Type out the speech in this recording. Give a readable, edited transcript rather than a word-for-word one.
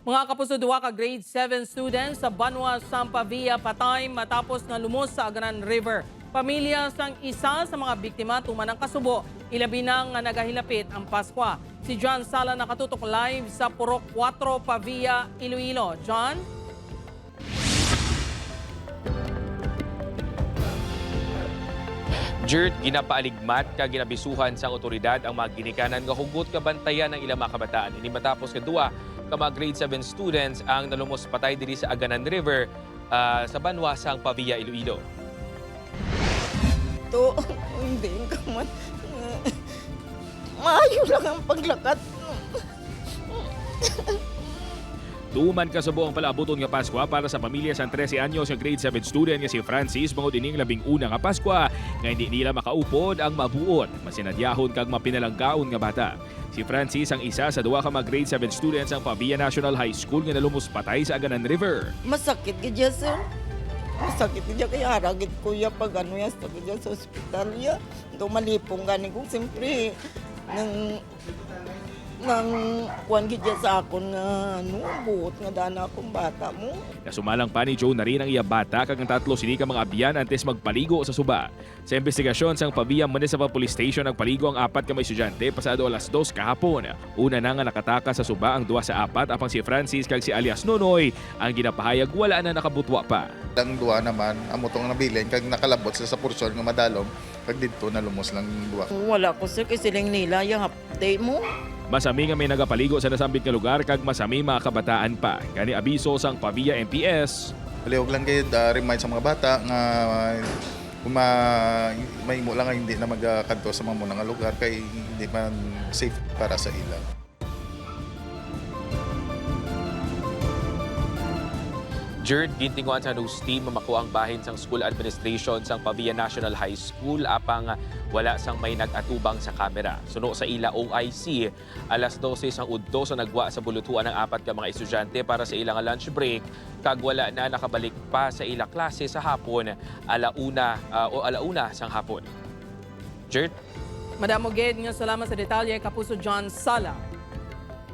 Mga kapuso, duwa ka grade 7 students sa Banwa, Sampaguita patay matapos na lumos sa Aganan River. Pamilya sang isa sa mga biktima tuman ng kasubo. Ilabi na nga nagahilapit ang Pasko. Si John Sala nakatutok live sa Purok 4, Pavia, Iloilo. John? Jert, ginapaaligmat ka ginabisuhan sang otoridad ang mga ginikanan nga hugot kabantayan ng ilang mga kabataan. Ini matapos kadua ka mga grade 7 students ang nalumos patay diri sa Aganan River sa Banwa sang Pavia, Iloilo. To, hindi ka man. Maayo lang ang paglakad. Tuman ka sa buong palaabuton nga Pasko para sa pamilya sa 13 anyos nga grade 7 student nga si Francis bangod ining 11 nga Pasko nga hindi nila makaupod ang mabuon. Masinadyahon kag mapinalangkaon nga bata. Si Francis ang isa sa duwa ka mga grade 7 students ang Pavia National High School nga nalumos patay sa Aganan River. Masakit ka dyan, sir. Masakit ka dyan. Kaya haragit ko ya pag ano ya sa dyan sa ospital ya. Tumalipong gani kung siyempre nang kuwan gidya sa akon nga buot nga dana akong bata mo. Nasumalang pa ni Joe na rin ang iya bata kag ang tatlo sini ka mga abyan antes magpaligo sa suba. Sa investigasyon sang Pavia Municipal Police Station nagpaligo ang 4 ka mga estudyante pasado alas 2 kahapon. Una na nga nakataka sa suba ang 2 sa 4 apang si Francis kag si alias Nonoy ang ginapahayag wala na nakabutwa pa. Ang duwa naman amotong nabilin kag nakalabot sa porsyon nga madalom kag didto nalumos lang duwa. Wala ko sir kasi siling nila yung update mo. Masami nga may nagapaligo sa nasambit nga lugar kag masami mga kabataan pa. Kani abiso sang Pavia MPS. Palihog lang kayo remind sa mga bata nga kung mahimo lang nga hindi na magkanto sa mga munang lugar kay hindi man safe para sa ila. Jert, gintinguan sa news team mamako ang bahin sang school administration sang Pavia National High School apang wala sang may nag-atubang sa kamera. Suno sa ila OIC, alas 12 sang udto sa nagwa sa bulutuan ng 4 ka mga estudyante para sa ilang lunch break kag wala na nakabalik pa sa ila klase sa hapon alauna sang hapon. Jert? Madam Oged, nga salamat sa detalye, kapuso John Sala.